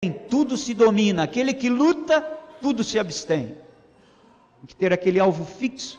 tudo se domina. Aquele que luta, tudo se abstém. Tem que ter aquele alvo fixo,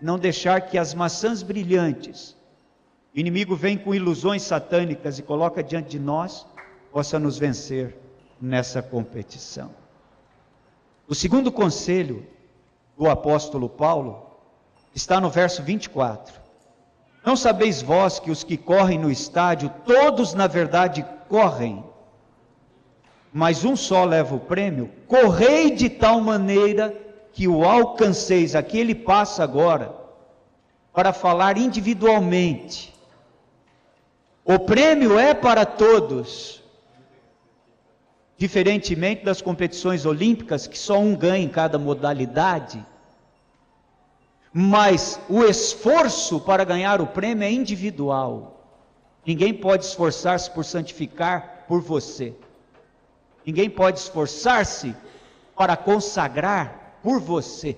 não deixar que as maçãs brilhantes, o inimigo vem com ilusões satânicas e coloca diante de nós, possa nos vencer nessa competição. O segundo conselho do apóstolo Paulo está no verso 24. Não sabeis vós que os que correm no estádio, todos na verdade correm, mas um só leva o prêmio? Correi de tal maneira que o alcanceis. Aqui ele passa agora para falar individualmente. O prêmio é para todos, diferentemente das competições olímpicas, que só um ganha em cada modalidade. Mas o esforço para ganhar o prêmio é individual. Ninguém pode esforçar-se por santificar por você. Ninguém pode esforçar-se para consagrar por você.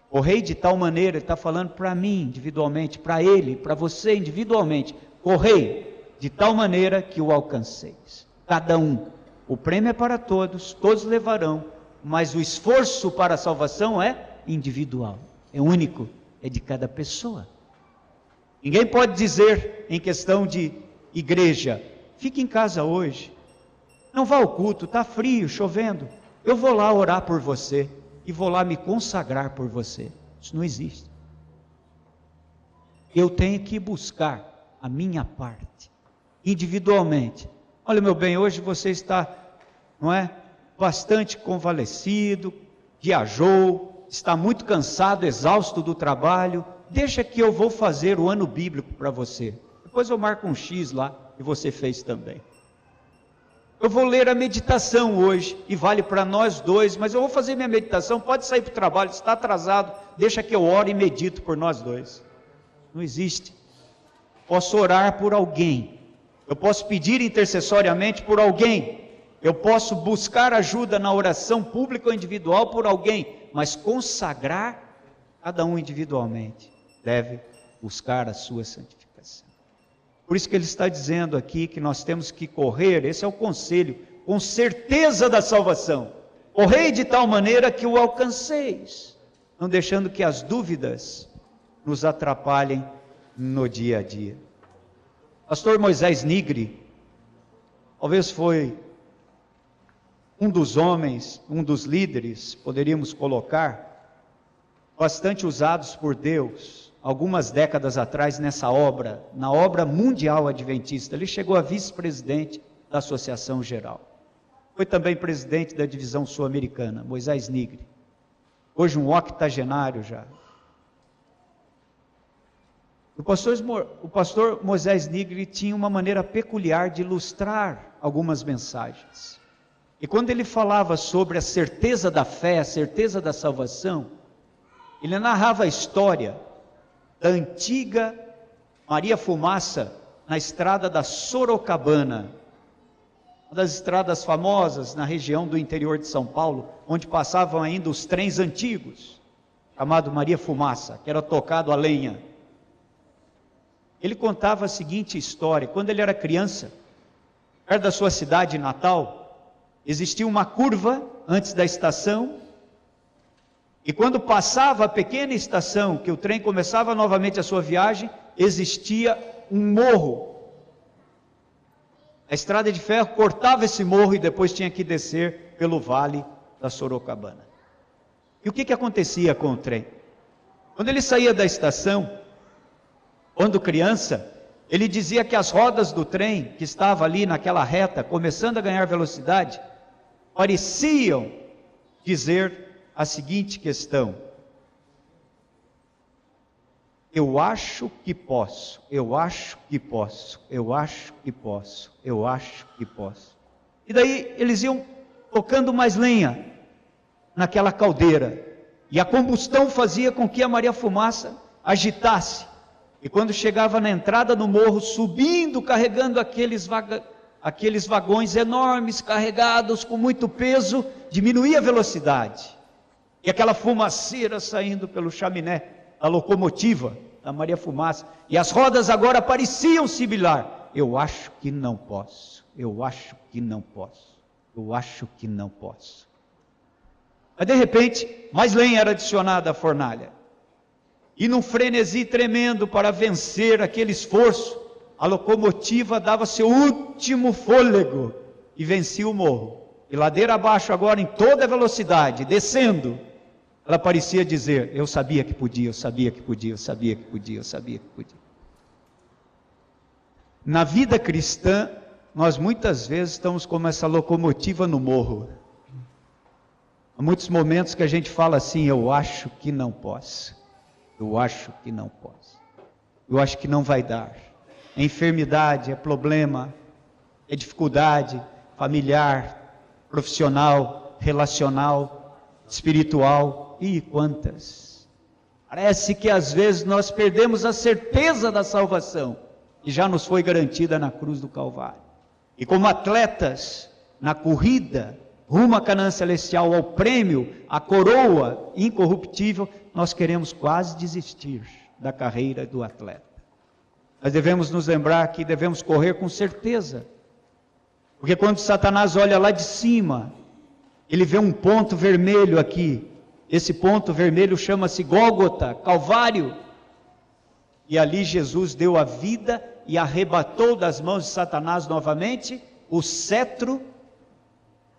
O rei de tal maneira, ele está falando para mim individualmente, para ele, para você individualmente. Correi de tal maneira que o alcanceis. Cada um. O prêmio é para todos, todos levarão, mas o esforço para a salvação é individual, é único, é de cada pessoa. Ninguém pode dizer em questão de igreja: fique em casa hoje, não vá ao culto, está frio, chovendo, eu vou lá orar por você, e vou lá me consagrar por você. Isso não existe. Eu tenho que buscar a minha parte, individualmente. Olha, meu bem, hoje você está, não é, bastante convalescido, viajou, está muito cansado, exausto do trabalho, deixa que eu vou fazer o ano bíblico para você. Depois eu marco um X lá, e você fez também. Eu vou ler a meditação hoje, e vale para nós dois, mas eu vou fazer minha meditação, pode sair para o trabalho, está atrasado, deixa que eu ore e medito por nós dois. Não existe. Posso orar por alguém, eu posso pedir intercessoriamente por alguém, eu posso buscar ajuda na oração pública ou individual por alguém, mas consagrar, cada um individualmente, deve buscar a sua santificação. Por isso que ele está dizendo aqui que nós temos que correr, esse é o conselho, com certeza da salvação. Correi de tal maneira que o alcanceis, não deixando que as dúvidas nos atrapalhem no dia a dia. Pastor Moisés Nigre, talvez foi um dos homens, um dos líderes, poderíamos colocar, bastante usados por Deus, algumas décadas atrás nessa obra, na obra mundial adventista. Ele chegou a vice-presidente da Associação Geral. Foi também presidente da divisão sul-americana, Moisés Nigre. Hoje um octogenário já. O pastor Moisés Nigre tinha uma maneira peculiar de ilustrar algumas mensagens. E quando ele falava sobre a certeza da fé, a certeza da salvação, ele narrava a história da antiga Maria Fumaça, na estrada da Sorocabana, uma das estradas famosas na região do interior de São Paulo, onde passavam ainda os trens antigos, chamado Maria Fumaça, que era tocado a lenha. Ele contava a seguinte história: quando ele era criança, perto da sua cidade natal, existia uma curva antes da estação, e quando passava a pequena estação, que o trem começava novamente a sua viagem, existia um morro. A estrada de ferro cortava esse morro e depois tinha que descer pelo vale da Sorocabana. E o que acontecia com o trem? Quando ele saía da estação, quando criança, ele dizia que as rodas do trem, que estava ali naquela reta, começando a ganhar velocidade, pareciam dizer a seguinte questão: eu acho que posso, eu acho que posso, eu acho que posso, eu acho que posso. E daí eles iam tocando mais lenha naquela caldeira, e a combustão fazia com que a Maria Fumaça agitasse, e quando chegava na entrada do morro, subindo, carregando aqueles vagões enormes, carregados com muito peso, diminuía a velocidade. E aquela fumaceira saindo pelo chaminé, a locomotiva da Maria Fumaça, e as rodas agora pareciam similar, eu acho que não posso, eu acho que não posso, eu acho que não posso. Mas de repente, mais lenha era adicionada à fornalha. E num frenesi tremendo para vencer aquele esforço, a locomotiva dava seu último fôlego e vencia o morro. E ladeira abaixo agora em toda velocidade, descendo, ela parecia dizer, eu sabia que podia, eu sabia que podia, eu sabia que podia, eu sabia que podia. Na vida cristã, nós muitas vezes estamos como essa locomotiva no morro. Há muitos momentos que a gente fala assim, eu acho que não posso, eu acho que não posso, eu acho que não vai dar. É enfermidade, é problema, é dificuldade familiar, profissional, relacional, espiritual, e quantas. Parece que às vezes nós perdemos a certeza da salvação, que já nos foi garantida na cruz do Calvário. E como atletas, na corrida, rumo à Canaã celestial, ao prêmio, à coroa incorruptível, nós queremos quase desistir da carreira do atleta. Nós devemos nos lembrar que devemos correr com certeza, porque quando Satanás olha lá de cima, ele vê um ponto vermelho aqui, esse ponto vermelho chama-se Gólgota, Calvário, e ali Jesus deu a vida e arrebatou das mãos de Satanás novamente o cetro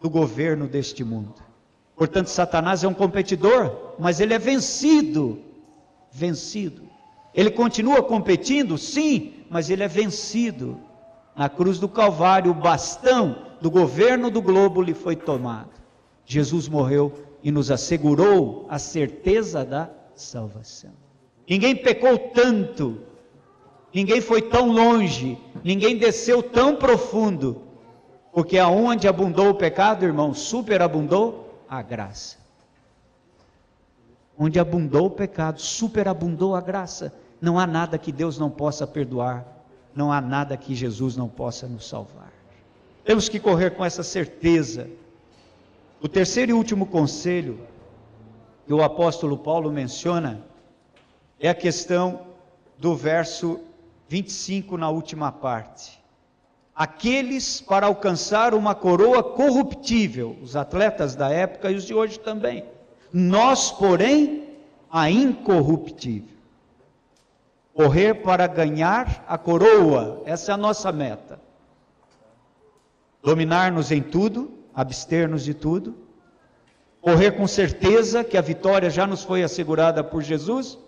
do governo deste mundo. Portanto, Satanás é um competidor, mas ele é vencido. Ele continua competindo, sim, mas ele é vencido. Na cruz do Calvário, o bastão do governo do globo lhe foi tomado. Jesus morreu e nos assegurou a certeza da salvação. Ninguém pecou tanto, ninguém foi tão longe, ninguém desceu tão profundo, porque aonde abundou o pecado, irmão, superabundou a graça. Onde abundou o pecado, superabundou a graça. Não há nada que Deus não possa perdoar, não há nada que Jesus não possa nos salvar. Temos que correr com essa certeza. O terceiro e último conselho que o apóstolo Paulo menciona é a questão do verso 25 na última parte. Aqueles para alcançar uma coroa corruptível, os atletas da época e os de hoje também. Nós, porém, a incorruptível. Correr para ganhar a coroa, essa é a nossa meta. Dominar-nos em tudo, abster-nos de tudo. Correr com certeza que a vitória já nos foi assegurada por Jesus.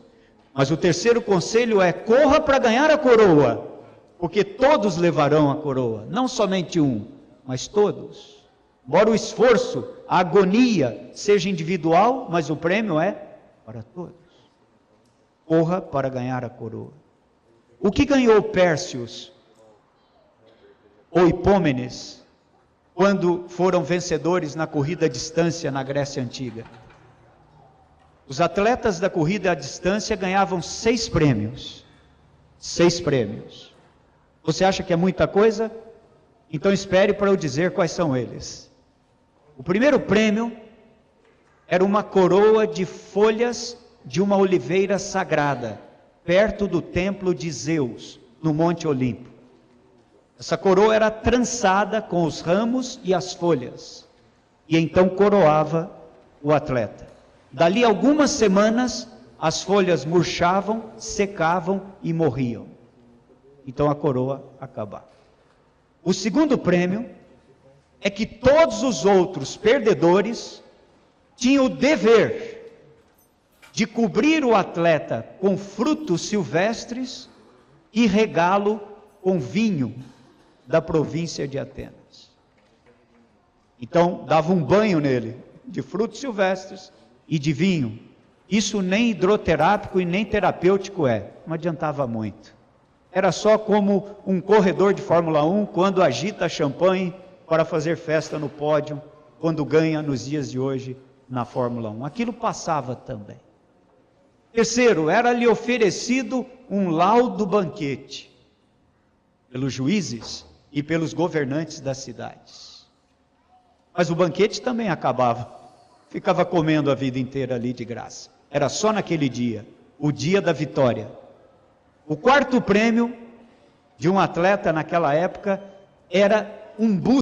Mas o terceiro conselho é, corra para ganhar a coroa. Porque todos levarão a coroa, não somente um, mas todos. Embora o esforço, a agonia seja individual, mas o prêmio é para todos. Corra para ganhar a coroa. O que ganhou Pérsios ou Hipômenes quando foram vencedores na corrida à distância na Grécia Antiga? Os atletas da corrida à distância ganhavam 6 prêmios. 6 prêmios. Você acha que é muita coisa? Então espere para eu dizer quais são eles. O primeiro prêmio era uma coroa de folhas de uma oliveira sagrada, perto do templo de Zeus, no Monte Olimpo. Essa coroa era trançada com os ramos e as folhas, e então coroava o atleta. Dali algumas semanas, as folhas murchavam, secavam e morriam. Então a coroa acabava. O segundo prêmio é que todos os outros perdedores tinham o dever de cobrir o atleta com frutos silvestres e regá-lo com vinho da província de Atenas. Então dava um banho nele de frutos silvestres e de vinho. Isso nem hidroterápico e nem terapêutico é, não adiantava muito. Era só como um corredor de Fórmula 1 quando agita champanhe para fazer festa no pódio, quando ganha nos dias de hoje na Fórmula 1. Aquilo passava também. Terceiro, era-lhe oferecido um laudo banquete pelos juízes e pelos governantes das cidades. Mas o banquete também acabava. Ficava comendo a vida inteira ali de graça. Era só naquele dia, o dia da vitória. O quarto prêmio de um atleta naquela época era um busto